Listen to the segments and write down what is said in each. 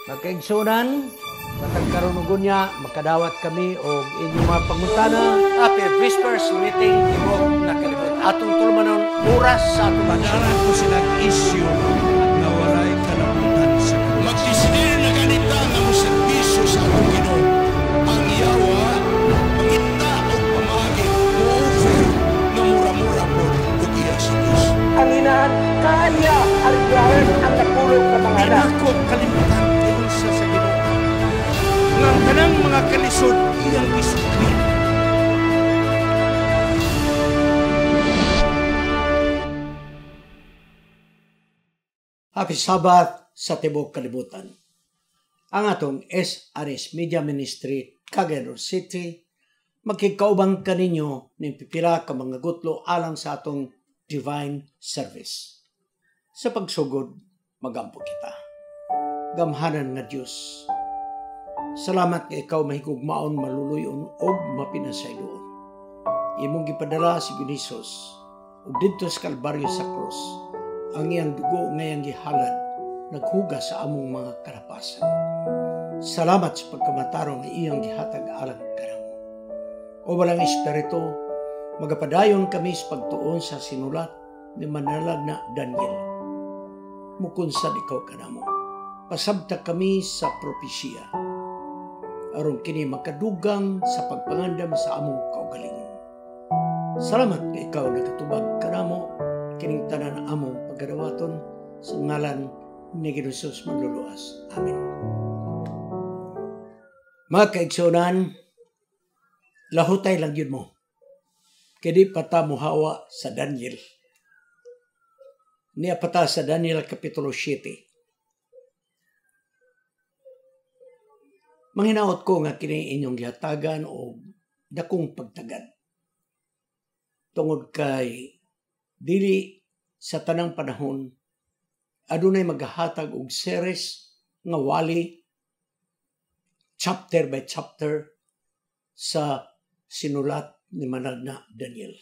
Magkaigsunan, matag karunugon niya, makadawat kami o inyong mga pangutana. Happy Whispers meeting Tibok na kalibot. Atong tulmanon oras sa atong Padaran ko silang issue na walay kalabutan sa Diyos. Magdesidir na ganita nga mo serbisyo sa atong Ginoo. Ang yawa, mangita o pamagi, mo-offer na mura-mura po ug iya sa Diyos. ang inahan kanya aligaran ang napulog sa mga anak. Ako kalimutan tiyon sa Ginoo. Nga ang tanang mga kalisod iyang isukli. Happy Sabbath sa Tibok Kalibutan. Ang atong SRS Media Ministry, Cagayan City, magkikaubang kaninyo ng pipila ka mga gutlo alang sa atong divine service. Sa pagsugod, magampo kita. Gamhanan nga Diyos. Salamat nga ikaw mahigugmaon, maluluyon o mapinasayloon. Imong gipadala si Ginisos ug didto sa Kalbaryo sa krus. Ang iyang dugo ngayang gihalad, naghugas sa among mga karapasan. Salamat sa pagkamatarong na iyang gihatag alang kanamo. O walang espiritu, magapadayon kami sa pagtuon sa sinulat ni manalag na Daniel. Mukunsad ikaw kanamo. Pasabta kami sa propesya. Aron kini makadugang sa pagpangandam sa among kaugalingon. Salamat nga ikaw nagatubag kanamo kining tanan among pagadawaton sa ngalan ni Hesus magluluas. Amen. Mga kaigsunan, lahutay lang yun mo. Kadi pata muhawa sa Daniel. Niya pata sa Daniel Kapitulo 7. Manghinaot ko nga kini inyong gihatagan o dakong pagtagad. Tungod kay dili sa tanang panahon, adunay maghahatag og series nga wali, chapter by chapter, sa sinulat ni manag na Daniel.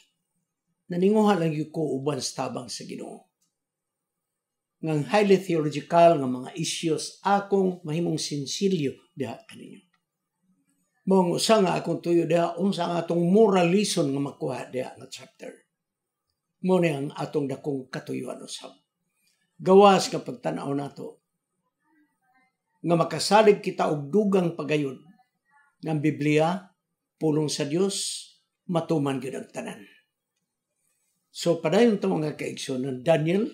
Naninguha lang yung ko uban sa tabang sa Ginoo. Ngang highly theological nga mga issues akong mahimong sinsilyo diha kaninyo. Mong usa nga akong tuyo diha, unsa nga atong moral lesson nga makuha diha nga chapter. Mo ni ang atong dakong katuyuan usab. Gawas nga pagtan-aw nato nga makasalig kita og dugang pagayon ng Biblia, pulong sa Dios, matuman gyud ang tanan. So padayon ta mga kaigsoon, Daniel,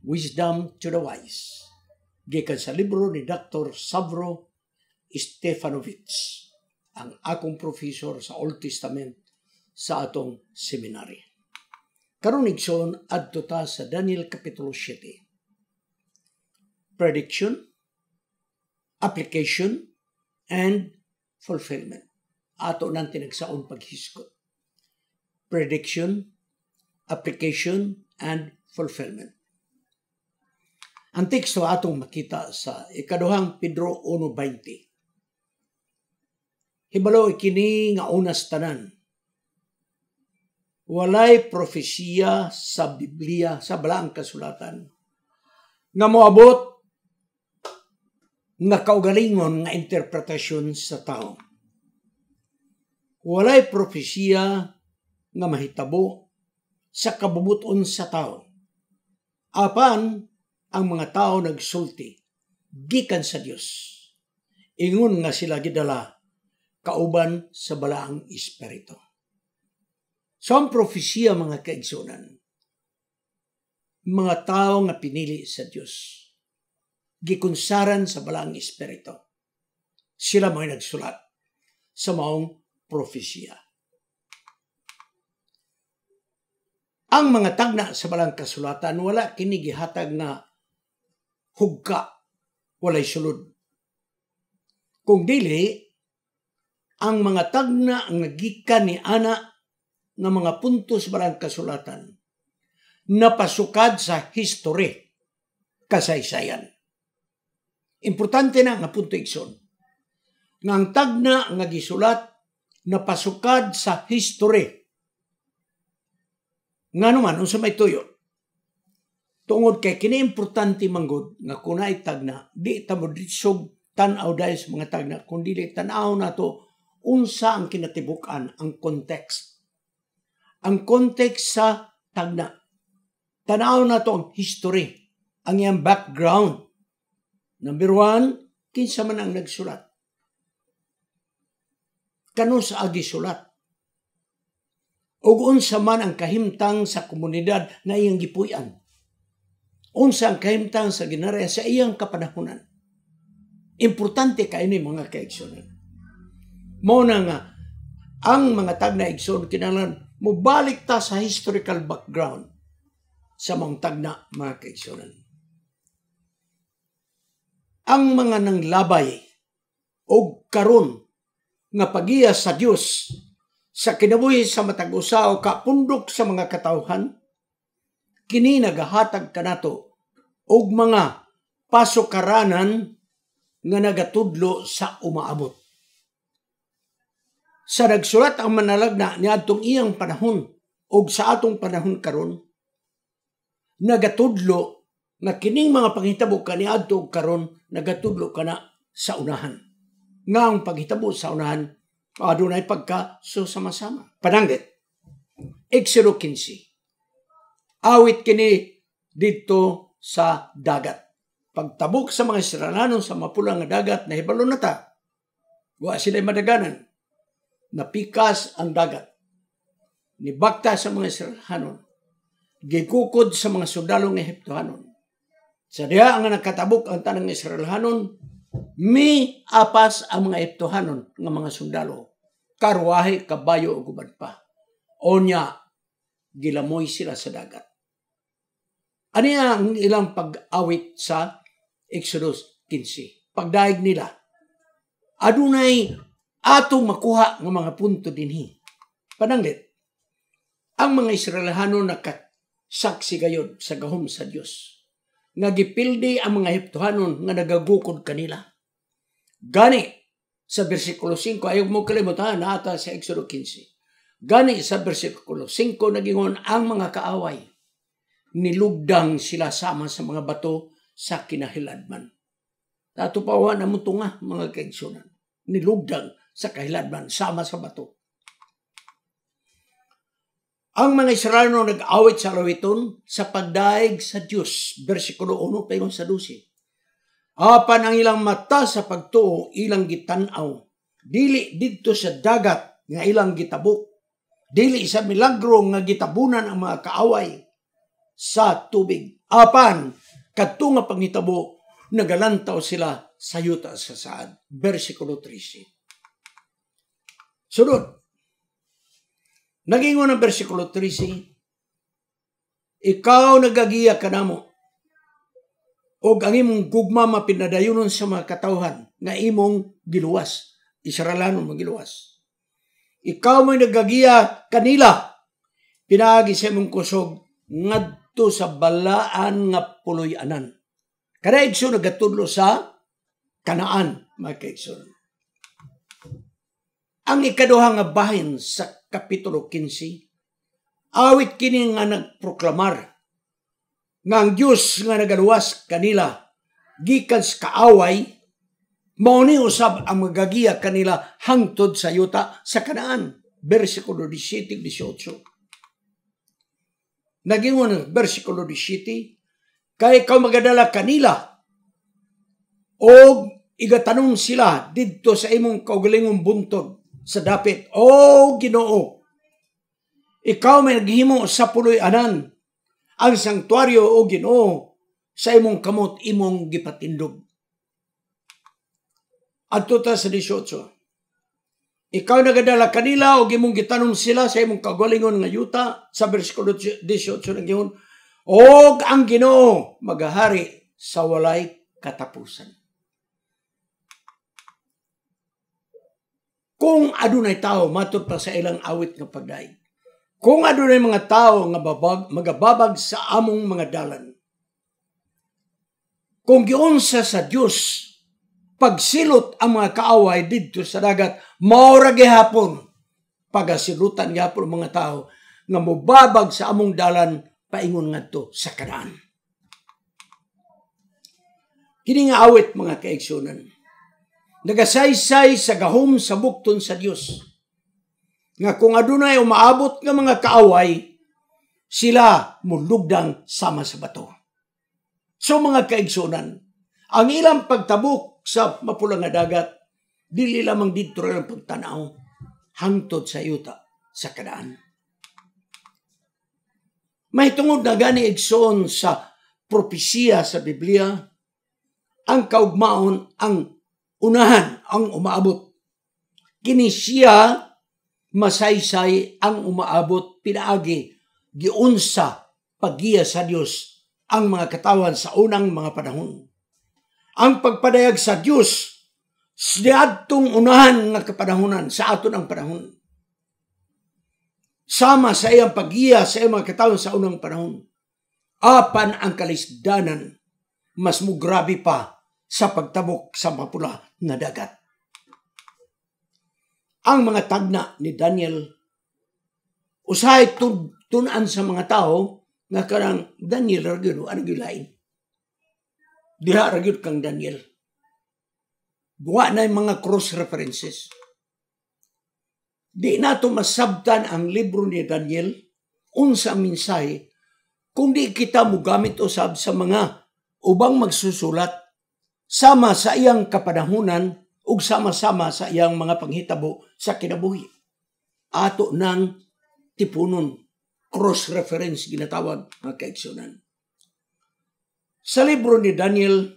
Wisdom to the Wise. Gikan sa libro ni Dr. Savro Stefanovich, ang akong professor sa Old Testament sa atong seminary. Karon igsoon adto ta sa Daniel Kapitulo 7. Prediction, application, and fulfillment. Ato nang tinagsaon paghiskot. Prediction, application, and fulfillment. Ang teksto atong makita sa ikaduhang Pedro 1:20. Hibalo kini nga unas tanan. Walay propesiya sa Biblia, sa balaang kasulatan, nga moabot nga kaugalingon nga interpretasyon sa tao. Walay propesiya nga mahitabo sa kabubuton sa tao. Apan ang mga tao nagsulti gikan sa Dios. Ingon nga sila gidala kauban sa balaang espiritu. So ang propesya mga kaigsunan, mga tao nga pinili sa Dios, gikunsaran sa balaang espiritu. Sila mga nagsulat sa maong propesya. Ang mga tagna sa balaang kasulatan, wala kini gihatag na hugka, walay sulod. Kung dili, ang mga tagna nga gikan ni ana nga mga punto sa balaang kasulatan, napasukad sa history, kasaysayan. Importante na nga punto igsoon. Nga ang tagna nga gisulat napasukad sa history. Nga naman, unsa may tuyo. Tungod kay kini importante manggod nga kunay tagna, di ta mo ditsog tan-aw dahil sa mga tagna, kundi tan-aw nato unsa ang kinatibukan, ang context. Ang context sa tagna. Tan-aw nato ang history, ang iyang background. Number 1, kinsa man ang nagsulat. Kano sa agi sulat. Ug unsa man ang kahimtang sa komunidad na iyang gipuy-an. Unsa ang kahimtang sa ginarya sa iyang kapanahunan. Importante kayo ni mga kaigsunan. Mao na nga, ang mga tagna igsoon kinahanglan mubalik ta sa historical background sa mga tagna mga kaigsunan. Ang mga nanglabay o karon nga pagiya sa Dios sa kinabuhi sa matag usa o kapundok sa mga katawhan, kini nagahatag kanato og mga pasukaranan nga nagatudlo sa umaabot. Sa nagsulat ang manalagna niadtong iyang panahon og sa atong panahon karon, nagatudlo nga kining mga panghitabo kaniadto og karon nagatudlo kana sa unahan. Nga ang paghitabo sa unahan adunay pagka sama-sama. Pananggit, Exodo 15. Awit kini dito sa dagat. Pagtabok sa mga Israelanon sa mapulang nga dagat, nahibalo na ta. Wa sila madaganan. Napikas ang dagat. Nibakta sa mga Israelanon. Gikukod sa mga sundalong Ehiptohanon. Sa diha ang nakatabok ang tanang Israelanon, apas ang mga Ehiptohanon nga mga sundalo. Karwahe, kabayo o guban pa. Onya, gilamoy sila sa dagat. Ano ang ilang pag-awit sa Exodus 15? Pagdaig nila, adunay atong makuha ng mga punto dinhi. Pananglit, ang mga Israelhano nakasaksi gayod sa gahom sa Dios. Nga gipildi ang mga Ehiptohanon nga nagagukod kanila. Gani sa bersikulo 5, ayaw mo kalimutan na ata sa Exodus 15. Gani sa bersikulo 5 nagingon ang mga kaaway. Nilugdang sila sama sa mga bato sa kinahiladman. Tatupawa na mo nga mga kaigsunan. Nilugdang sa kahiladman sama sa bato. Ang mga Israelino nag-awit sa lawiton sa pagdaig sa Diyos. Versikulo 1 payon sa 12. Apan ang ilang mata sa pagtuo ilang gitanaw. Dili dito sa dagat nga ilang gitabok. Dili sa milagro nga gitabunan ang mga kaaway sa tubig. Apan, kadto nga panghitabo, nagalantaw sila sa yuta sa saad. Versikulo 13. Sunod. Nagingon ang versikulo 13, ikaw nagagiya ka namo, o ang imong gugma mapinadayunon sa mga katawhan nga imong giluwas. Israelano mong giluwas. Ikaw may nagagiya kanila, pinaagi sa imong kusog, ngadto sa balaan nga puloy-anan. Kada igso nagatudlo sa Kanaan, mga kaigsoon. Ang ikaduha nga bahin sa Kapitulo 15, awit kini nga nagproklamar nga ang Diyos nga nagaluwas kanila gikan sa kaaway, mao ni usab ang magagiya kanila hangtod sa yuta sa Kanaan. Versikulo 17-18. Nagingon ang versikulo 17, kay ikaw magadala kanila o igatanong sila didto sa imong kaugalingong buntod sa dapit, o Ginoo, ikaw may naghimo sa puloy-anan ang sanktuaryo, o Ginoo, sa imong kamot imong gipatindog. Adto ta sa 18. Ikaw nagadala kanila o imong gitanong sila sa imong kaugalingon nga yuta sa bersikulo 18 nagingon, og ang Ginoo magahari sa walay katapusan. Kung adunay tao, matud pa sa ilang awit nga pagdaig. Kung adunay mga tao nga magababag sa among mga dalan. Kung giunsa sa Dios pagsilot ang mga kaaway didto sa dagat, mao ra gihapon pagasilutan gihapon mga tao nga mobabag sa among dalan paingon ngadto sa Kanaan. Kini nga awit mga kaigsunan. Nagasaysay sa gahom sa bukton sa Dios. Nga kung adunay umaabot nga mga kaaway, sila mulugdang sama sa bato. So mga kaigsunan, ang ilang pagtabok sa mapulang nga dagat, dili lamang dito rin ang pagtanaw, hangtod sa yuta sa Kanaan. May tungod na gani igsoon sa propesiya sa Biblia, ang kaugmaon ang unahan, ang umaabot. Kini siya masaysay ang umaabot pinaagi giunsa paggiya sa Dios ang mga katawan sa unang mga panahon. Ang pagpadayag sa Dios siadtong unahan nga kapanahonan sa aton ang panahon. Sama sa iyang paggiya sa iyang mga katawan sa unang panahon. Apan ang kalisdanan mas mugrabe pa sa pagtabok sa mapula na dagat. Ang mga tagna ni Daniel usahay tunan sa mga tao nga karang Daniel ragyo ano gilain. Diha ragyo kang Daniel. Buwa na yung mga cross references. Di nato masabtan ang libro ni Daniel unsa ang mensahe kung di kita mogamit usab sa mga ubang magsusulat sama sa iyang kapanahunan ug sama-sama sa iyang mga panghitabo sa kinabuhi. Ato nang tipunon, cross-reference ginatawag mga kaigsunan. Sa libro ni Daniel,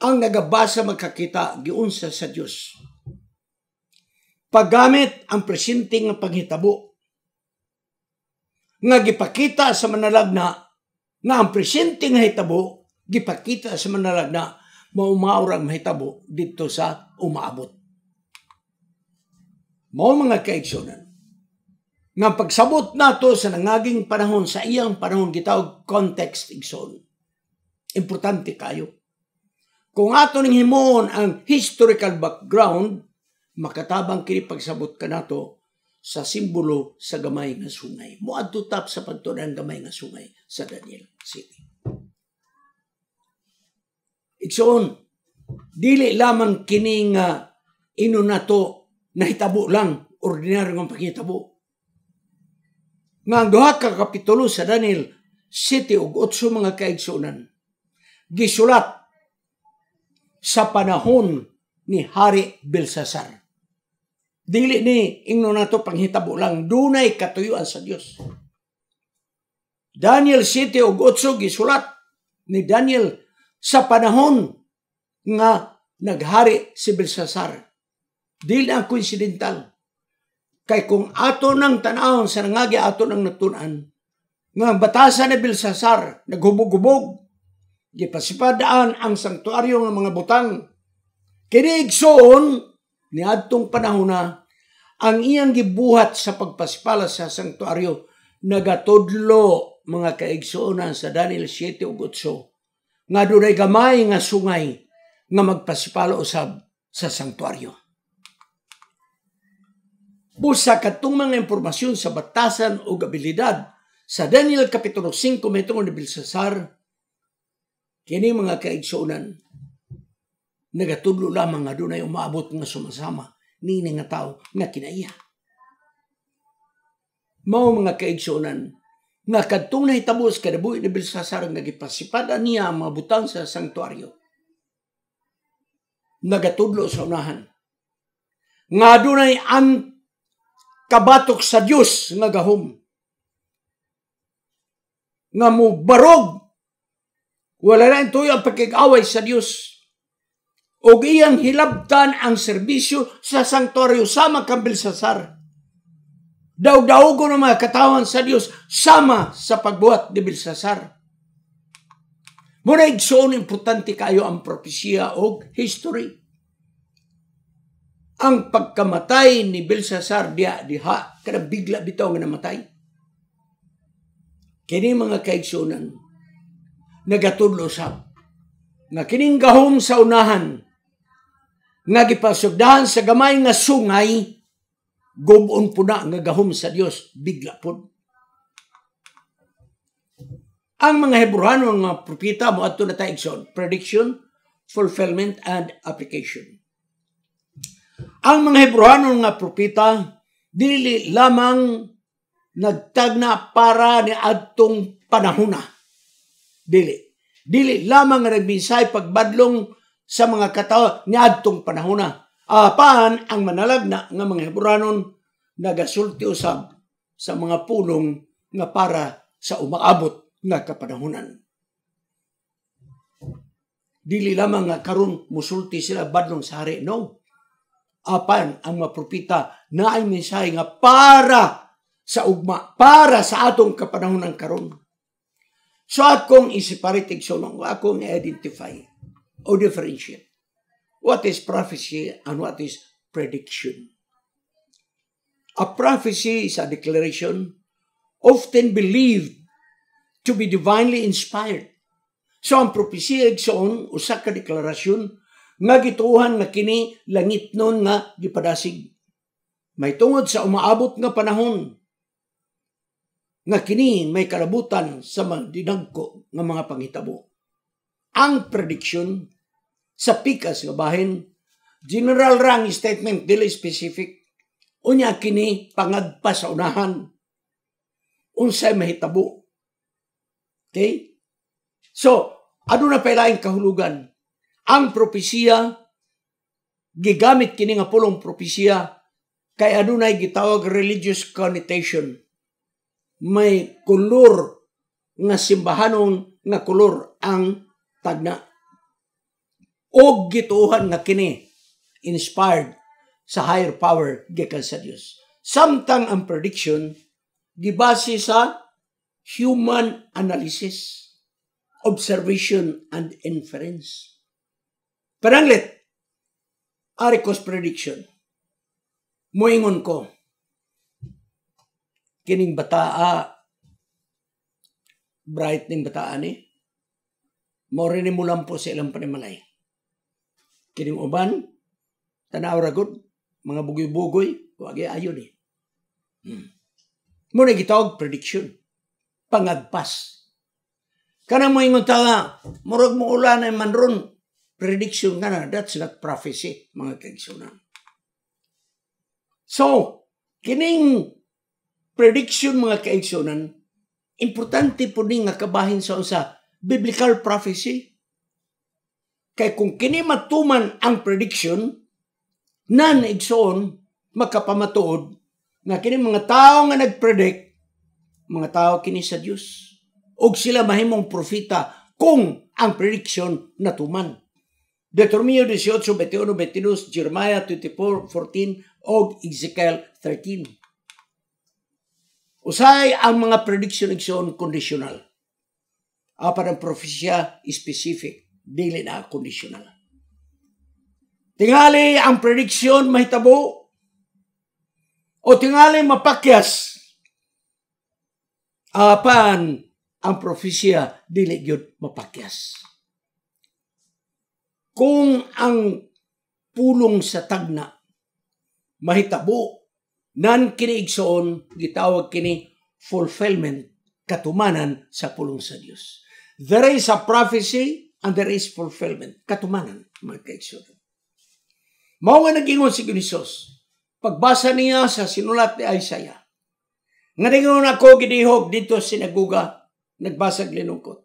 ang nagabasa magkakita giunsa sa Dios. Paggamit ang presinting nga panghitabo nga gipakita sa manalagna nga ang presinting nga hitabo gipakita sa manalagna maumaurang mahitabo dito sa umaabot. Mao mga kaigsunan, nga pagsabot nato sa nangaging panahon sa iyang panahon gitawag context igsoon. Importante kayo. Kung ato ning himuon ang historical background, makatabang kini pagsabot ka nato sa simbolo sa gamay nga sungay. Moadto tap sa pagtunan gamay nga sungay sa Daniel City. Igsoon, dili lamang kini nga ino nato nahitabo lang, ordinaryo nga paghitabo. Nga ang duha ka kapitulo sa Daniel 7 ug 8 mga kaigsunan, gisulat sa panahon ni Hari Belsasar. Dili ni ingno nato panghitabo lang, dunay katuyuan sa Dios. Daniel 7 ug 8 gisulat ni Daniel sa panahon nga naghari si Belsasar. Dili na coincidental. Kay kung ato nang tanawon sa nangagi ato nang natunan, nga batasan ni Belsasar, naghubog-hubog, gipasipadaan ang sanktuaryo ng mga butang. Kiniigsoon, ni adtong panahon na, ang iyang gibuhat sa pagpasipala sa sanktuaryo, nagatudlo mga kaigsuonan sa Daniel 7 ug 8, nga dunay gamay nga sungay nga magpasipala usab sa sanktuaryo. Busa katong mga impormasyon sa batasan o abilidad sa Daniel Kapitulo 5 metong ni Belsasar, kini mga kaigsuonan, nagatudlo lamang nga dunay umaabot nga sumasama nini nga tao nga kinaiya. Mao mga kaigsuonan, nga kadtong nahitabo sa kinabuhi ni Belsasar nga gipasipada niya ang mga butang sa sanktuaryo, nagatudlo sa unahan nga dunay ang kabatok sa Dios nga gahom nga mubarog, wala na intoy ang pagkig-away sa Dios o iyang hilabtan ang serbisyo sa sanktuaryo sama kang Belsasar. Daog-daogo ng mga katawan sa Dios sama sa pagbuhat ni Belsasar. Muna igsoon, importante kayo ang propesya o history. Ang pagkamatay ni Belsasar diha kada bigla bitaw nga namatay. Kini mga kaigsunan, nagatudlo sab nga kining gahom sa unahan nga gipasugdahan sa gamay nga sungay, gubon po na nga gahom sa Dios bigla po. Ang mga Hebrano nga propeta moadto na taigsoon, prediction fulfillment and application. Ang mga Hebreano nga propeta dili lamang nagtagna para ni adtong panahona. Dili lamang nga nagbinsay pagbadlong sa mga katao ni adtong panahona. Apan ang manalagna nga mga Hebreanon nagasulti usab sa mga pulong nga para sa umaabot nga kapanahonan. Dili lamang nga karon musulti sila badlong sa hari, no. Apan ang mga propeta naay mensahe nga para sa ugma, para sa atong kapanahonan karon. So akong i-separate igsoon, akong i-identify o differentiate what is prophecy and what is prediction. A prophecy is a declaration often believed to be divinely inspired. So ang propesya igsoon usa ka deklarasyon nga gituhan nga kini langit nun nga gipadasig. May tungod sa umaabot nga panahon nga kini may kalabutan sa mga dinagko nga mga panghitabo. Ang prediction sa pikas nga bahin, general rang statement, dili specific, unya kini pangagpa sa unahan, unsay mahitabo. Okay? So, ano na pailaing kahulugan? Ang propesya, gigamit kini nga pulong propesya, kay adunay gitawag religious connotation. May kulor nga simbahanon nga kulor ang tagna. O gituhan nga kini inspired sa higher power gikan sa Dios. Samtang ang prediction gibase sa human analysis, observation, and inference. Pananglit, Aricos prediction. Muingon ko, kining bataa, bright ning bataa ni, mo rin mo lang po sa ilang panimalay. Kining uban, tanaw ragod, mga bugoy-bugoy, wagi ayon eh. Muna gitawag prediction, pangagpas. Kanang mo ingon tanga, murag mo ulan ay manron, prediction ka na, that's not prophecy, mga kaigsunan. So, kining prediction mga kaigsunan, importante po ni nga kabahin sa usa biblical prophecy. Kay kung kini matuman ang prediction, nan igsoon makapamatuod nga kini mga tao nga nagpredict, mga tao kini sa Dios. Og sila mahimong propeta kung ang prediction natuman. Deuteronomio 18, 21, 22, Jeremiah 24, 14, og Ezekiel 13. Usay ang mga prediction igsoon conditional. Apan ang propesya specific, dili na conditional. Tingali ang prediction mahitabo o tingali mapakyas. Apan ang propesya dili gyud mapakyas. Kung ang pulong sa tagna mahitabo, nan kini igsoon gitawag kini fulfillment, katumanan sa pulong sa Dios. There is a prophecy and there is fulfillment, katumanan, mga kaigsoon. Mao nga nagingon si Hesus pagbasa niya sa sinulat ni Isaiah. Nga ningon ako gidihog dito sa sinaguga, nagbasag linungkot.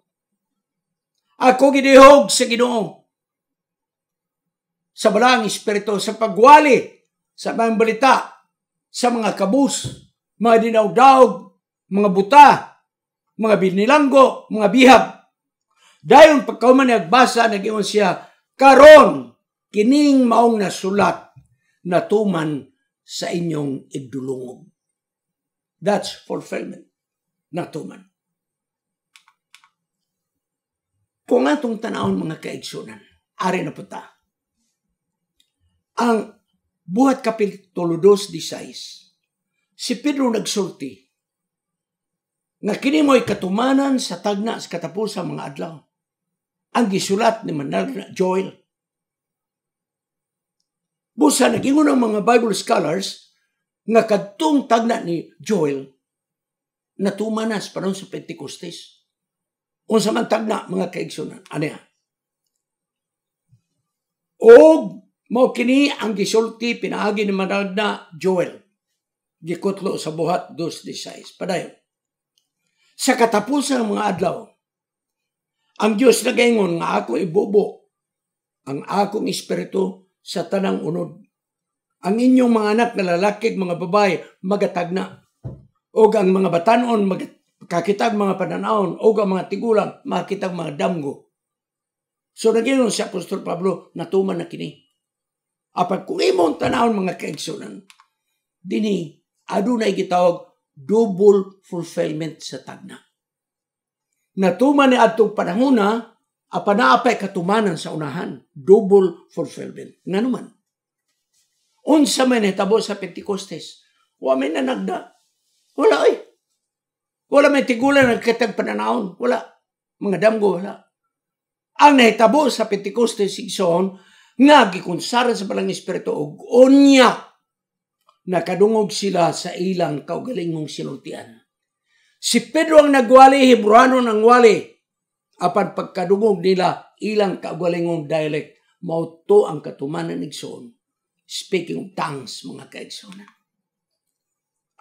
Ako gidihog sa Ginoo sa balang espiritu, sa pagwali, sa mga balita, sa mga kabus, mga dinawdawg, mga buta, mga binilanggo, mga bihag. Dayon pagkauman nagbasa, nag-iwan siya, karon kining maong nasulat na tuman sa inyong igdulungog. That's fulfillment. Natuman. Kung atong tanawon mga kaigsunan, ari na puta. Ang buhat kapitulo 2:16, si Pedro nagsulti nga kini mo'y katumanan sa tagna sa katapusang mga adlaw. Ang gisulat ni Manal Joel. Busa nagingon ang mga Bible scholars nga kadtong tagna ni Joel natumanas panahon sa Pentecostes. Unsa man tagna mga kaigsunan, aniya. O mao kini ang gisulti pinaagi ni Managna Joel. Gikutlo sa buhat 2:16. Padayon. Sa katapusan ng mga adlaw, ang Diyos nagaingon nga ako ibubo ang akong espiritu sa tanang unod. Ang inyong mga anak na lalaki mga babae magatagna. O ang mga batanon makakitag mga pananaon. O ang mga tigulang makakitag mga damgo. So nagingon si Apostol Pablo natuman na kini. Apat kung imong tanawon mga kaigsunan, dini adunay gitawag double fulfillment sa tagna. Natuman ni adtong panahona, apan naapay katumanan sa unahan, double fulfillment. Nganuman, unsa man hitabo sa Pentecostes, wa may nanagda. Wala Wala may tigulan nagkatag pananaon, wala. Mga damgo, wala. Ang nahitabo sa Pentecostes igsoon, nga gikunsara sa balang espiritu og unya nakadungog sila sa ilang kaugalingong sinultian. Si Pedro ang nagwali, Hebreano ang wali. Apan pagkadungog nila ilang kaugalingong dialect, mauto ang katumanan igsoon. Speaking of tongues, mga kaigsoon.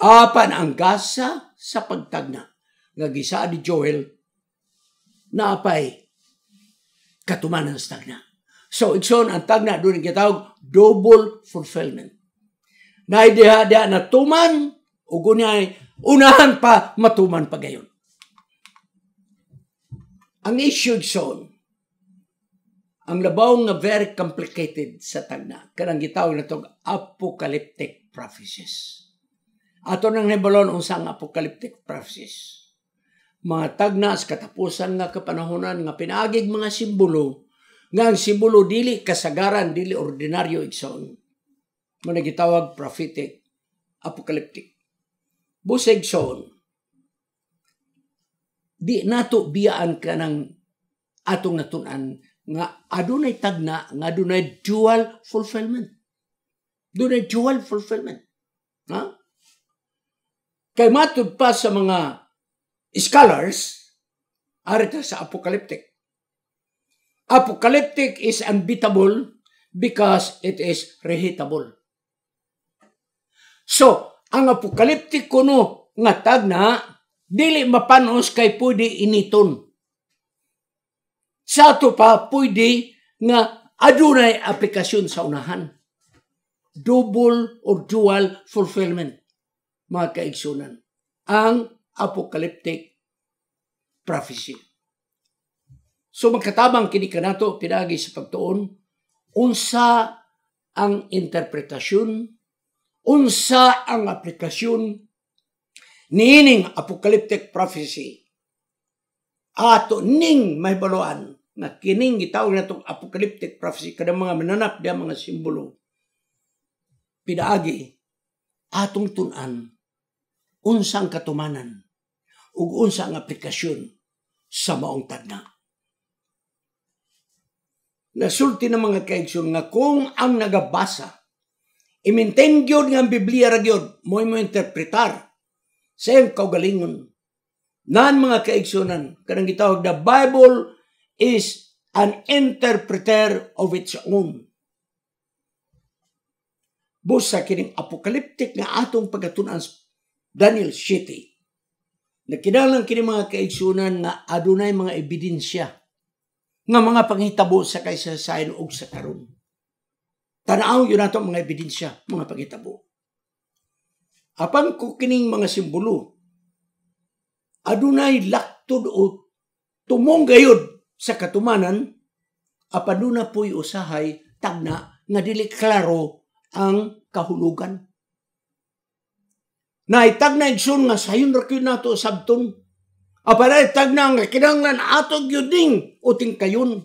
Apan ang gasa sa pagtagna nga gisa ni Joel na apay katumanan sa tagna. So, igsoon, ang tagna doon ang kitawag double fulfillment. Naidiha-diha na tuman, o gunyay, unahan pa, matuman pa gayon. Ang issue, igsoon, ang labaw nga very complicated sa tagna. Kanang gitawag na itong apocalyptic prophecies. Ato nang nibalon unsang apocalyptic prophecies. Mga tagna sa katapusan nga kapanahonan nga pinaagig mga simbolo nga ang simbolo dili kasagaran, dili ordinaryo igsoon. Muna gitawag prophetic, apocalyptic. Busa igsoon, di nato biyaan ka ng atong natunan nga adunay tagna, nga adunay dual fulfillment. Adunay dual fulfillment. Ha? Kay matud pa sa mga scholars, arita sa apocalyptic. Apocalyptic is unbeatable because it is reheatable. So, ang apocalyptic kuno nga tagna, dili mapanos kay pwede initon. Sa ato pa, pwede nga adunay aplikasyon sa unahan. Double or dual fulfillment, mga kaigsunan. Ang apocalyptic prophecy. So magkatabang kini kanato pinagi sa pagtuon unsa ang interpretasyon, unsa ang aplikasyon niining apocalyptic prophecy. Ato ning may baluan na kining gitawag natong apocalyptic prophecy kada mga mananap dia mga simbolo. Pinaagi atong tun-an unsang katumanan ug unsa ang aplikasyon sa maong tagna. Nasulti ng mga kaigsoon nga kung ang nagabasa, i-maintain gyud nga ang Biblia ra gyud, mo interpretar sa iyang kaugalingon. Nan mga kaigsunan, kanang gitawag the Bible is an interpreter of its own. Busa kining apocalyptic nga atong pagatunan Daniel 7. Nakinahanglan kini mga kaigsunan nga adunay mga ebidensya nga mga panghitabo sa kasaysayan ug sa karon. Tanaw yun nato mga ebidensya, mga panghitabo. Apan ko kining mga simbolo, adunay laktod o tumong gayud sa katumanan, apan duna po'y usahay tagna nga dili klaro ang kahulugan. Naitag na igsoon nga sayon ra kyud nato sabton. Aparay tagna nga kinahanglan ato gyud ding uting kayon.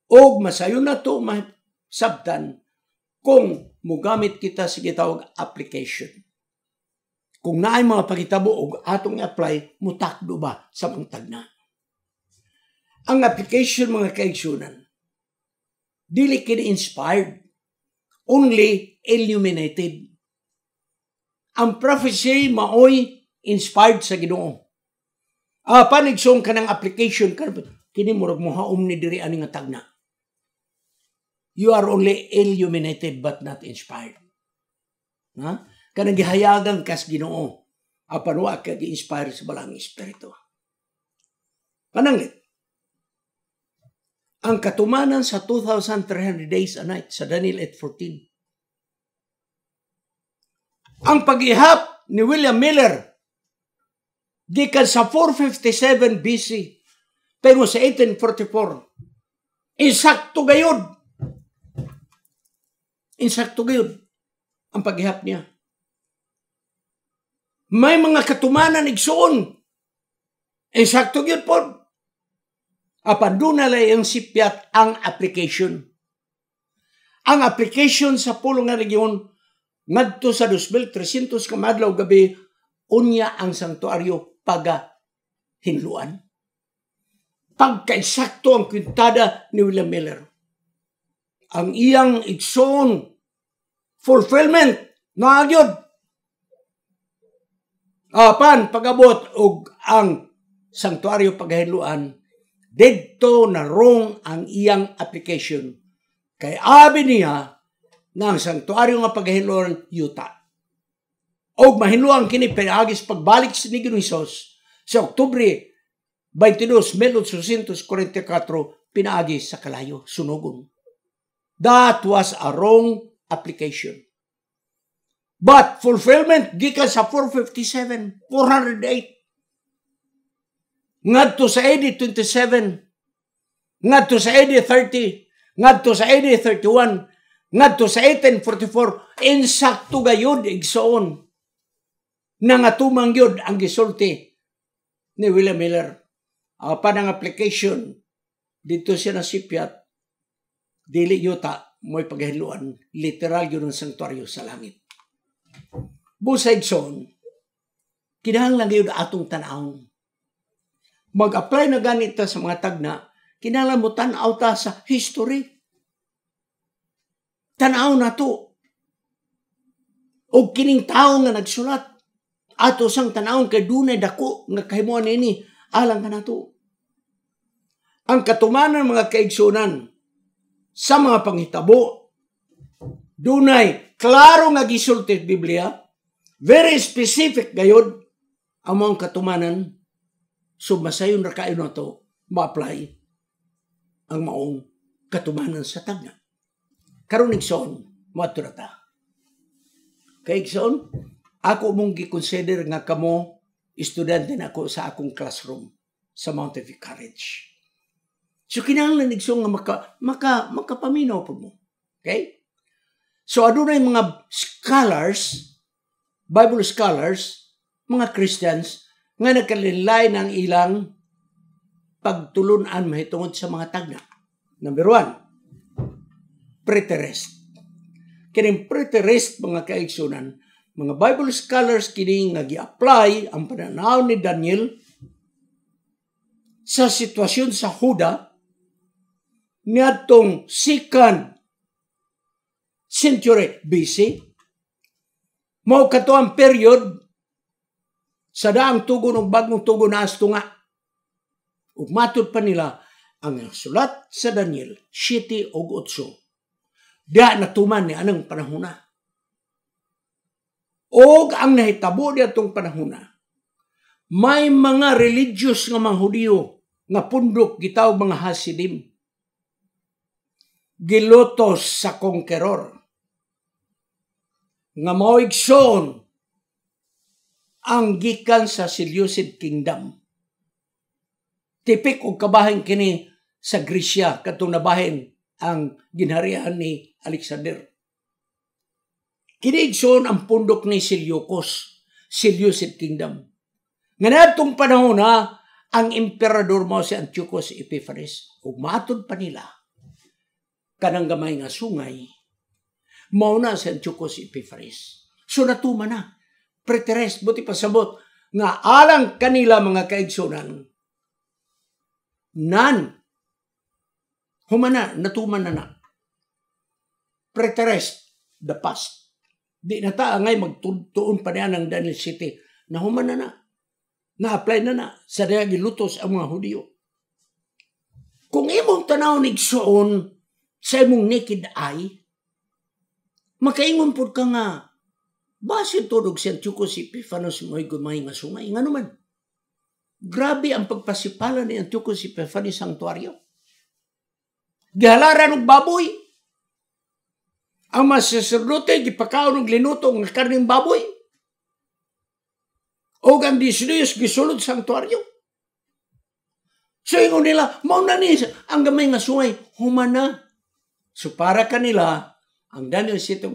Og masayon nato masabtan kung mogamit kita sa gitawag application. Kung naay mga paghitabo og atong i-apply, mutakdo ba sa mga tagna. Ang application mga kaigsunan, dili kini inspired, only illuminated. Ang prophecy maoy inspired sa Ginoo. Panigsong ka ng application, kini murag mohaom ni diri ani nga tagna. You are only illuminated but not inspired. Ha? Kanang gihayagan kas Ginoo. Apan wa ka gi-inspire sa balang espiritu. Pananglit. Ang katumanan sa 2,300 days a night sa Daniel 8:14. Ang pag-ihap ni William Miller gikan sa 457 BC pero sa 1844 insakto gayud ang pag-ihap niya. May mga katumanan igsoon insakto gyud pod. Apan doon nalay ang sipyat ang application. Ang application sa pulong nga region ngadto sa 2,300 ka madlaw gabi unya ang sanktuaryo pagahinluan. Pagkaisakto ang kwintada ni William Miller. Ang iyang igsoon fulfillment na agyod. Apan pagabot og ang sanktuaryo pagahinluan dito na wrong ang iyang application. Kay abi niya nga ang sanktuaryo nga paghinluan yuta. Og mahinluan kini pinaagis pagbalik ni Ginoong Hesus sa Oktubre 22, 1844 pinaagis sa kalayo, sunugon. That was a wrong application. But fulfillment gikan sa 457, 408. Ngadto sa AD 27, ngadto sa AD 30, ngadto sa AD 31, ngadto sa 1844, insakto gayud igsoon. Nangatumang yun ang gisulti ni William Miller. Apan ang application, dito siya nasipyat, dili yuta, mo'y paghiluan, literal yun ang sanktuaryo sa langit. Busa igsoon, kinahanglan yun atong tanawon. Mag-apply na ganito sa mga tagna, kinahanglan mo tanaw ta sa history. Tanaw na to. O kining tao nga nagsulat, ato sang tanawon kay dunay dako nga kahimuan ini, alang ka na to. Ang katumanan mga kaigsunan sa mga panghitabo, dunay klaro nga gisulti Biblia, very specific gayod ang mga katumanan. So, masayon na kayo na ito, ma-apply ang maong katumanan sa tagna. Karon igsoon, mato na ta. Kay igsoon, ako mong gikonsider nga kamo, estudyante na ako sa akong classroom sa Mount Olive College. So, kinahanglan igsoon nga makapaminaw po mo. Okay? So, adunay mga scholars, Bible scholars, mga Christians, nga nagkalinlay ng ilang pagtulunan mahitungod sa mga tagna. Number 1, preterist. Kining preterist mga kaigsunan, mga Bible scholars kini nga gi-apply ang pananaw ni Daniel sa sitwasyon sa Huda niadtong 2nd century BC. Mao kato ang period sa daang tugon o bagong tugon na astunga. Umatod pa nila ang sulat sa Daniel 7 o 8. Diya natuman ni anang panahuna. O ang nahitabo niya itong panahuna, may mga religious nga mga Hudiyo nga pundok gitaw mga Hasidim. Gilotos sa conqueror. Nga maoigsoon ang gikan sa Seleucid Kingdom. Tipik o kabahin kini sa Grisya katong nabahin ang ginharian ni Alexander. Kiniigsoon ang pundok ni Seleucus, Seleucid Kingdom. Nga natong panahon na ang emperador mo si Antiochus Epiphanes, umatod pa nila kanang gamay nga sungay, mauna si Antiochus Epiphanes. So natuma na. Preterist, buti pasabot, nga alang kanila mga kaigsunan, humana, natuman na. Preterist, the past. Di na ta ngay magtuon pa niya ng Daniel City, na humana na. Na-apply na sa diya gilutos ang mga Hudiyo. Kung imong tanaw ni igsoon, sa imong naked eye, makaingon po ka nga, base tudog si Antiochus Epiphanes mo'y gumay nga sungay. Nga naman, grabe ang pagpasipala ni Antiochus Epiphanes sa sanktuaryo. Gihalaran og baboy. Ang mga saserdote, gipakaon og linuto ng karning baboy. O ang Diosdayos gisulod sa sanktuaryo. So ingon nila, mauna ni ang gamay nga sungay, humana. So para kanila, ang Daniel 7:8,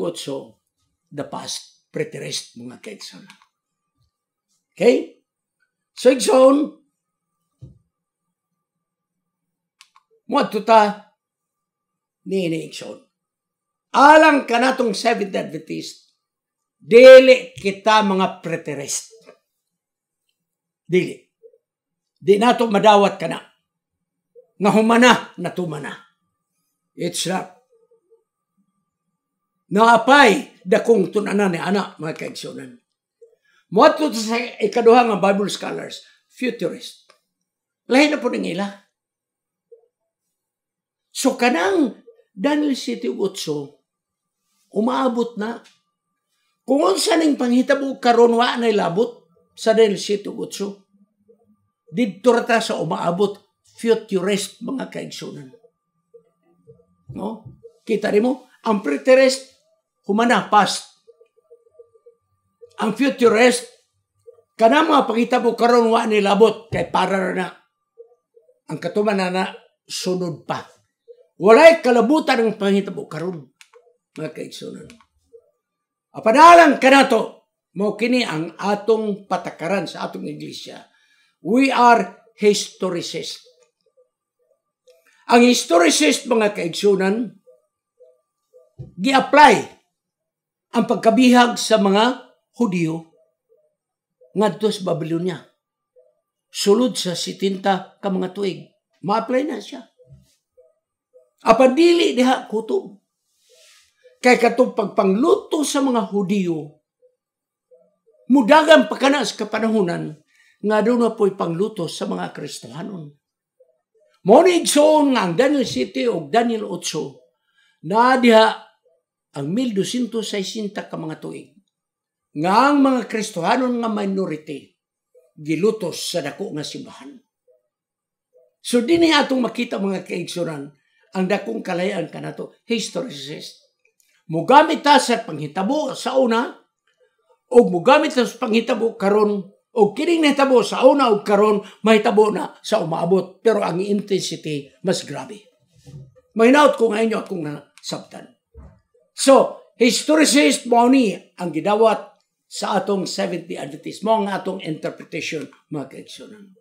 the past, preterist mga kaigsoon. Okay? So igsoon, muad tuta, ni igsoon. Alang ka na itong Seventh Adventist, dili kita mga preterist. Dili. Di na ito madawat ka na. Nga humana, natumana. It's not. Naapay, dakong tunanan ni anak, mga kaigsunan. Muadto sa ikaduha nga Bible scholars, futurist. Lahi na po ng ila. So kanang Daniel 7:8, umaabot na. Kung unsa ning panghitabo karon wa na ilabot sa Daniel 7:8, didto rata sa umaabot futurist mga kaigsunan. No? Kita nimo, ang preterist humana past. Ang futurist kana mga panghitabo karon wa ni labot kay para na ang katuman na sunod pa. Walay kalabutan ng panghitabo karon mga kaigsunan. Apadalang kanato mao kini ang atong patakaran sa atong iglesia. We are historicists. Ang historicist mga kaigsunan, gi-apply ang pagkabihag sa mga Hudyo ngadto sa Babylonia. Sulod sa 70 ka mga tuig, ma-apply na siya. Apan dili diha kutob. Kay katong pagpangluto sa mga Hudyo, mudagan pa kana sa kapanahunan nga doon na po'y pangluto sa mga Kristohanon. Monig soon nga ang Daniel 7 o Daniel 8 na diha ang 1260 ka mga tuig. Nga ang mga Kristohanon nga minority gilutos sa dako nga simbahan. So din atong makita mga kaigsunan ang dakong kalayaan kanato historicist. Mugamit ta sa panghitabo sa una o mugamit ta sa panghitabo karon o kining nahitabo sa una o karon mahitabo na sa umaabot pero ang intensity mas grabe. Mahinaut ko ngayon akong nasabtan. So, historicist mo ni ang gidawat sa atong 70 Adventist mo ang atong interpretation mga kaigsunan.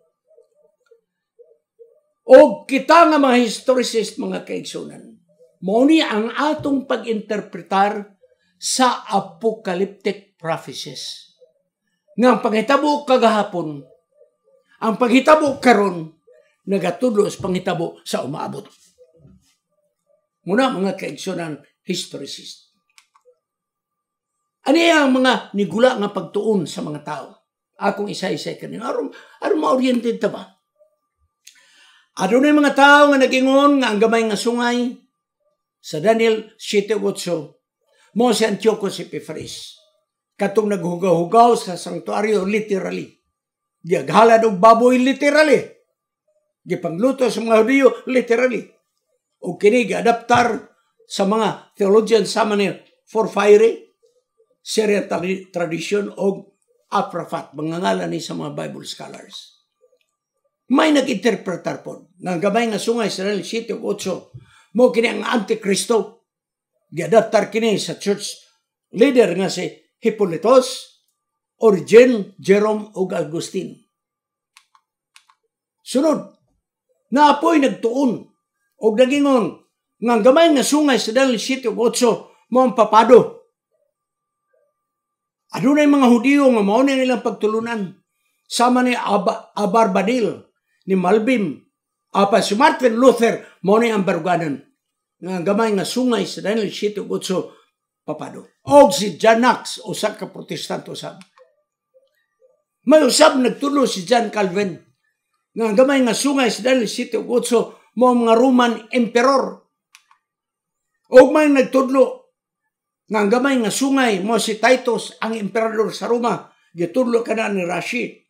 O kita nga mga historicist mga kaigsunan, mo ni ang atong pag-interpretar sa apocalyptic prophecies. Nga ang panghitabo kagahapon, ang panghitabo karon nagatudlo sa panghitabo sa umaabot. Muna mga kaigsunan, historicist. Ano ang mga nigula nga pagtuon sa mga tao? Akong isa-isa kanina. Aron ma-oriented ta ba? Ano na yung mga tao nga nagingon nga ang gamay nga sungay sa Daniel 7:8 mo si Antiochus Epiphanes. Katong naghugaw-hugaw sa sanktuaryo literally. Gaghalad og baboy literally. Gipangluto sa mga Hudyo literally. O kini gi-adaptar sa mga theologians sama ni Porphyry, Syrian tradition o Aprafat, mga ngalan ni sa mga Bible scholars. May nag-interpretar po ng gamay nga sungay sa Daniel 7:8 mo kini ang Antikristo. Gi-adaptar kini sa church leader nga si Hippolytus, Origen, Jerome ug Augustine. Sunod, naapoy nagtuon o nagingon nga gamay nga sungay sa Daniel 7:8 mo ang papado. Adunay mga Hudyo nga mao na nilang pagtulunan sama ni Abarbadil, ni Malbim, apa si Martin Luther mao ni ang baruganan nga gamay nga sungay sa Daniel 7:8 papado. Og si John Knox, usa ka protestante usab. May usab nagtulo si John Calvin nga gamay nga sungay sa Daniel 7:8 mo mga Roman emperor. Og may nagtudlo nga ang gamay nga sungay mo si Titus ang emperador sa Roma, gitudlo kana ni Rashid.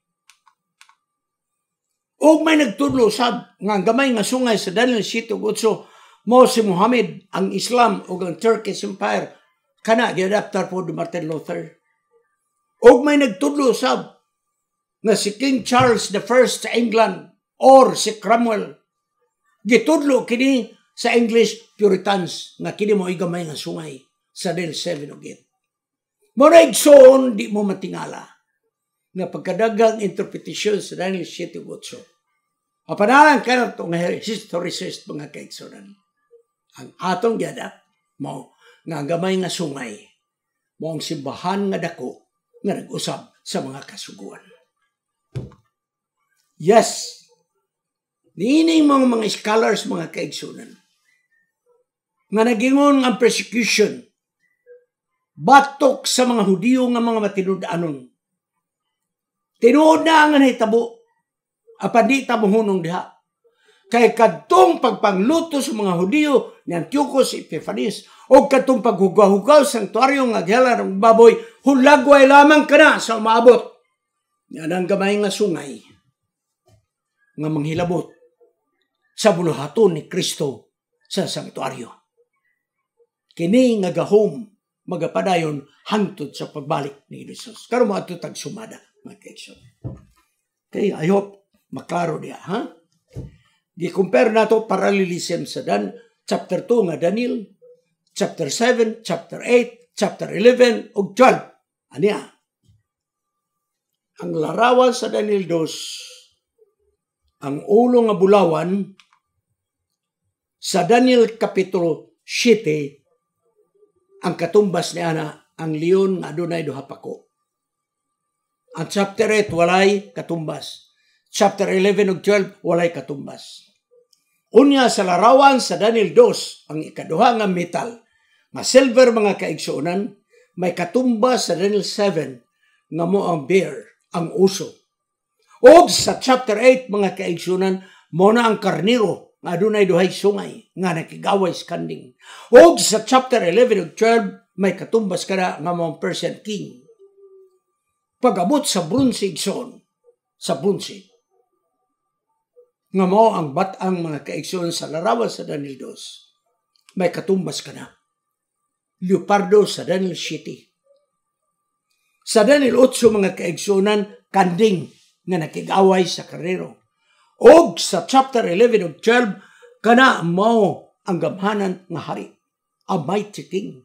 Og may nagtudlo sab nga ang gamay nga sungay sa Daniel 7:8 mo si Muhammad ang Islam ug ang Turkish Empire kana giadaptar po ni Martin Luther. Og may nagtudlo sab nga si King Charles I sa England or si Cromwell gitudlo kini sa English Puritans nga kini mo gamay nga sungay sa Daniel 7 ug 8. Mo na igsoon di mo matingala nga pagkadagang interpretasyon sa Daniel 7 ug 8. Apanalan ka na itong historicist mga kaigsunan. Ang atong giadap mo nga gamay nga sungay mo ang simbahan nga dako nga nag-usab sa mga kasuguan. Yes, niining mga scholars mga kaigsunan nga nagingon ang persecution batok sa mga Hudiyo nga mga matinud-anon. Tinuod na ang nahitabo apan di ta mohunong diha. Kay kadtong pagpangluto sa mga Hudiyo ni Antiochus Epiphanes o kadtong paghugaw-hugaw sa sanktuaryo nga gihala ng baboy, hulagway lamang kana sa umaabot. Yan ang gamay nga sungay nga manghilabot sa buluhaton ni Kristo sa sanktuaryo. Kini nga gahom magapadayon hangtod sa pagbalik ni Jesus. Karon mo ato tag sumada mga kaigsoon. Okay, I hope maklaro diya, ha? Gi-compare nato parallelism sa chapter 2 nga Daniel, chapter 7, chapter 8, chapter 11 ug 12. Aniya? Ang larawan sa Daniel 2, ang ulo nga bulawan sa Daniel kapitulo 7, ang katumbas niya na ang leon nga adunay duha pako. Ang chapter 8 walay katumbas. Chapter 11 ug 12 walay katumbas. Unya sa larawan sa Daniel 2, ang ikaduha nga metal, nga silver mga kaigsuonan, may katumbas sa Daniel 7 nga mo ang bear, ang uso. O sa chapter 8 mga kaigsuonan, mo na ang karniro nga adunay duhay sungay nga nakigaway sa kanding. O sa chapter 11 ug 12 may katumbas kada nga mo ang Persian king. Pag-abot sa bronze igsoon, sa bronze nga mo ang batang mga kaigsoon sa larawan sa Daniel 2, may katumbas ka na. Leopardo sa Daniel 7. Sa Daniel 8 mga kaigsuonan, kanding nga nakigaway sa karnero. O sa chapter 11 ug 12, kana mo ang gamhanan nga hari, a mighty king.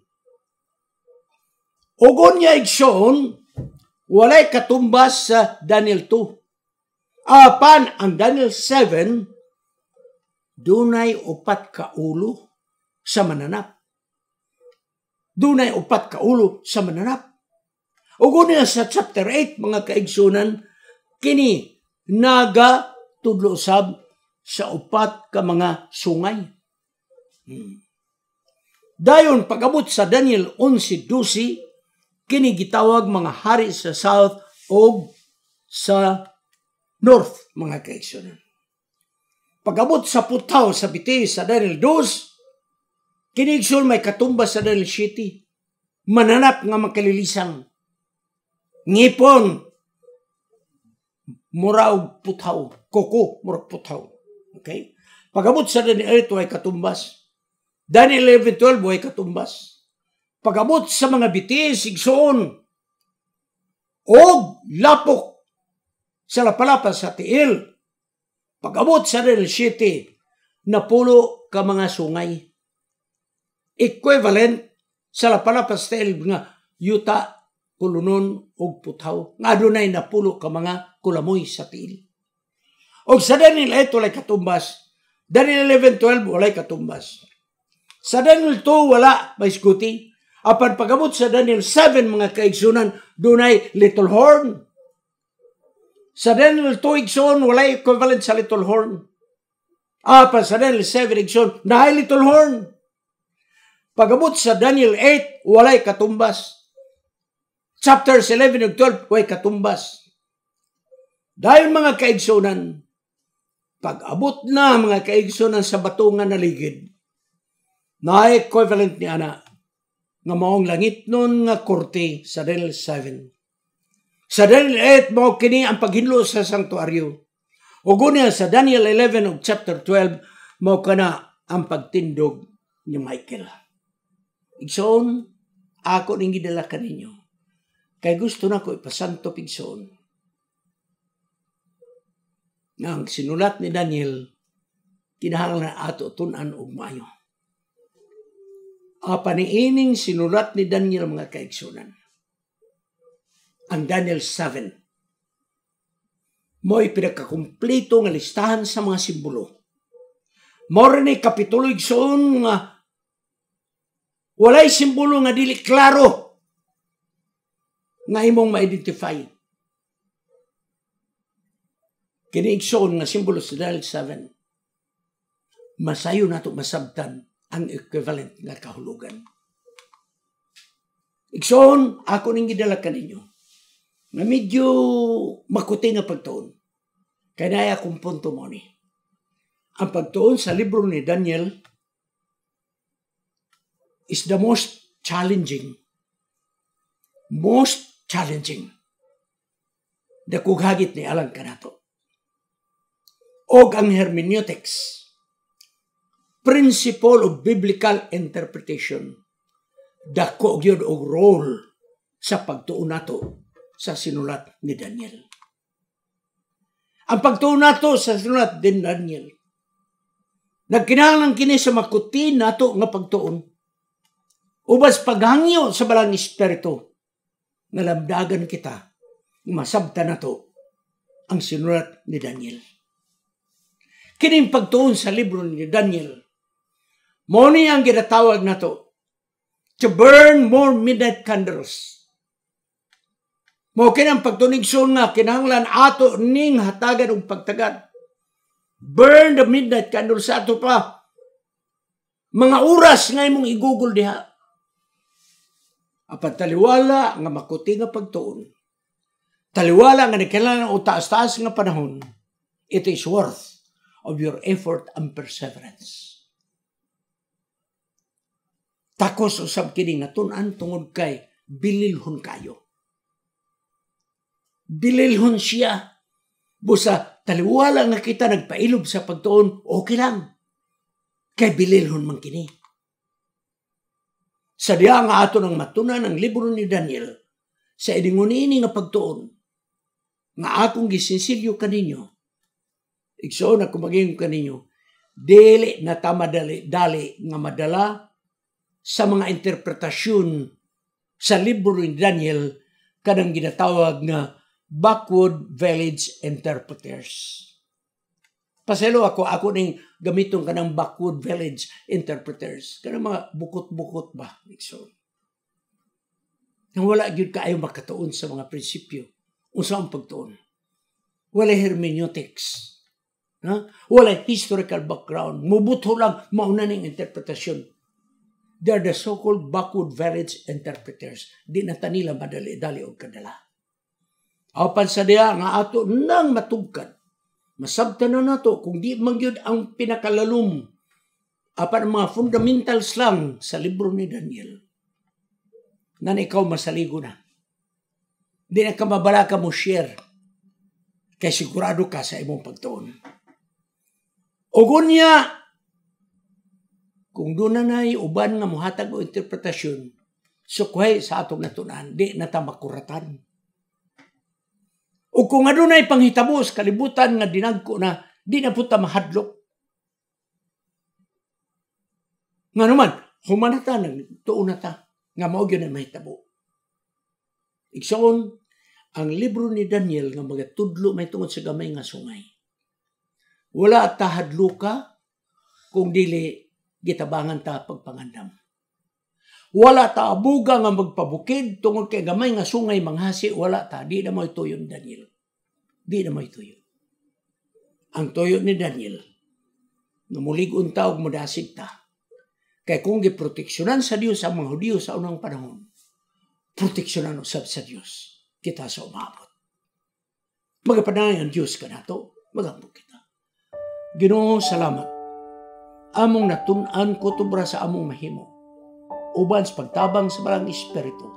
O gonya igsoon, walay katumbas sa Daniel 2. Apan ang Daniel 7, dunay 4 ka ulo sa mananap. Dunay 4 ka ulo sa mananap. O guna sa chapter 8, mga kaigsunan, kini naga tudlo usab sa 4 ka mga sungay. Dayon pag-abot sa Daniel 11:12, kini gitawag mga hari sa south o sa north, mga kaigsunan. Pag-abot sa putaw sa biti sa Daniel 2, kinigsul may katumbas sa Daniel 7, mananap nga makalilisang, ngipon, muraog putaw, koko, muraog putaw. Okay? Pag-abot sa Daniel 8, way katumbas. Daniel 11:12, way katumbas. Pag-abot sa mga biti, sigsoon, o lapok, sa lapalapas sa tiil. Pag-abot sa Daniel 7, napulo ka mga sungay. Equivalent sa lapalapas sa tiil nga yuta, kulunon, ug putaw. Nga dunay napulo ka mga kulamoy sa tiil. O sa Daniel 8, walay katumbas. Daniel 11:12, walay katumbas. Sa Daniel 2, wala, may skuti. Apan pag-abot sa Daniel 7, mga kaigsunan, dunay little horn. Sa Daniel 2 igsoon, walay equivalent sa little horn. Apan sa Daniel 7 igsoon, nahay little horn. Pag-abot sa Daniel 8, walay katumbas. Chapters 11 ug 12, walay katumbas. Dahil mga kaigsunan, pag-abot na mga kaigsunan sa batungan na ligid, na equivalent ni ana nga maong langit nun nga korte sa Daniel 7. Sa Daniel 8 mao kini ang paghinlo sa sanktuaryo. Ug unya sa Daniel 11 ug chapter 12 mao kana ang pagtindog ni Michael. Igsoon, ako ning gidala kaninyo. Kay gusto na ko ipasanto pigsoon. Nga ang sinulat ni Daniel, kinahanglan ato tun-an og maayo. Paniining sinulat ni Daniel mga kaigsunan. Ang Daniel 7. Mo'y pinakakumpleto nga listahan sa mga simbolo. Mora ni kapitulo igsoon nga walay simbolo nga dili klaro nga imong ma-identify. Kini igsoon nga simbolo sa Daniel 7. Masayo nato masabtan ang equivalent nga kahulugan. Igsoon, ako ning gidala kaninyo na medyo makuti nga pagtuon. Kaya na akong punto mo ni. Ang pagtuon sa libro ni Daniel is the most challenging. Most challenging. Dakog hagit ni alang kanato. Og ang hermeneutics, principle of biblical interpretation, dako gyud og role sa pagtuon nato sa sinulat ni Daniel. Ang pagtuon nato sa sinulat ni Daniel, nagkinahanglan kini sa makuti nato nga pagtuon. Ubas paghangyo sa balang espiritu, nga lamdagan kita, masabtan nato ang sinulat ni Daniel. Kining pagtuon sa libro ni Daniel, mo ni ang ginatawag nato to burn more midnight candles. Mo kinang pagtunigson nga kinahanglan ato ning hatagan og pagtagad. Burn the midnight candles sa ato pa. Mga oras nga imong igugol diha. Apan taliwala nga makuti nga pagtuon. Taliwala nga nagkailangan o taas-taas nga panahon. It is worth of your effort and perseverance. Takos usab kini nga tun-an tungod kay bililhon kayo. Bililhon siya. Busa taliwala nga kita nagpailob sa pagtuon, okay lang. Kay bililhon man kini. Sadya nga ato nang matunan ang libro ni Daniel sa idingunini nga pagtuon nga akong gisinsilyo kaninyo. Igsoon ako maging kaninyo, dili na tamadali nga madala sa mga interpretasyon sa libro ni Daniel kanang ginatawag nga backward village interpreters. Paselo ako ning gamitong kanang backward village interpreters. Kanang mga bukot-bukot ba? So, nang wala gyud kaayo makatuon sa mga prinsipyo unsa ang pagtuon. Wala hermeneutics. Wala historical background. Mubutho lang mauna ning interpretasyon. They are the so-called backward village interpreters. Di na tanila madali-dali o kadala. Apan sa diya nga ato nang matugkad. Masabtan na nato kung di magyud ang pinakalalum apan mga fundamentals lang sa libro ni Daniel. Nan ikaw masaligo na. Di na ka mabala ka mo share. Kaya sigurado ka sa imong pagtuon. Ugunya, kung doon na uban nga muhatag o interpretasyon, sukway sa atong natunan, di na ta makuratan. O kung adunay panghitabo sa kalibutan nga dinagko na, di na po ta mahadlok. Nga naman, humanata na, tuon na ta, nga maog yun ay mahitabo. Igsoon, ang libro ni Daniel nga mga tudlo may tungod sa gamay nga sungay. Wala ta hadluka kung dili gitabangan ta pagpangandam. Wala ta abuga nga magpabukid tungod kay gamay nga sungay manghasi, wala ta. Di na mo ituyon, Daniel. Di na mo ituyon. Ang tuyo ni Daniel, namulig-un ta og modasig ta. Kay kung giproteksyonan sa Dios ang mga Hudiyo sa unang panahon, proteksyonan usab sa Dios kita sa umabot. Magapanay ang Dios ka nato, magambog kita. Ginoo, salamat. among natun-an ko tubra sa among mahimo, uban sa pagtabang sa balang espiritu,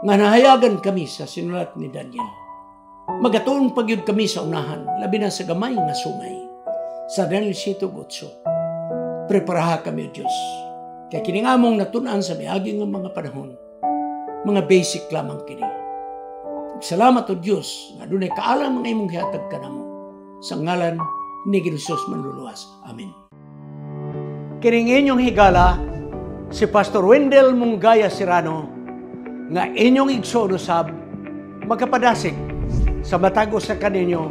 nga nahayagan kami sa sinulat ni Daniel. Magatuon pagyud kami sa unahan, labi na sa gamay nga sungay. Sa Daniel 7:8, preparaha kami o Diyos. Kaya kining among natun-an sa miagi nga mga panahon, mga basic lamang kini. Salamat o Diyos, nga dunay kaalam mga imong hihatag kanamo. Sa ngalan ni Hesus Manluluwas. Amen. Kining inyong higala, si Pastor Wendell Munggaya Serrano, nga inyong igsoon usab, magkapadasig sa matag sa kaninyo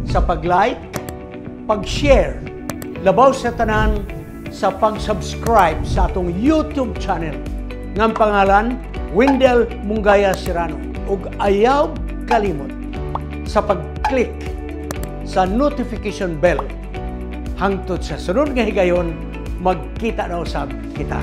sa pag-like, pag-share, labaw sa tanan sa pag-subscribe sa atong YouTube channel ng pangalan Wendell Munggaya Serrano, ug ayaw kalimot sa pag-click sa notification bell hangtod sa sunod nga higayon magkita na usab kita.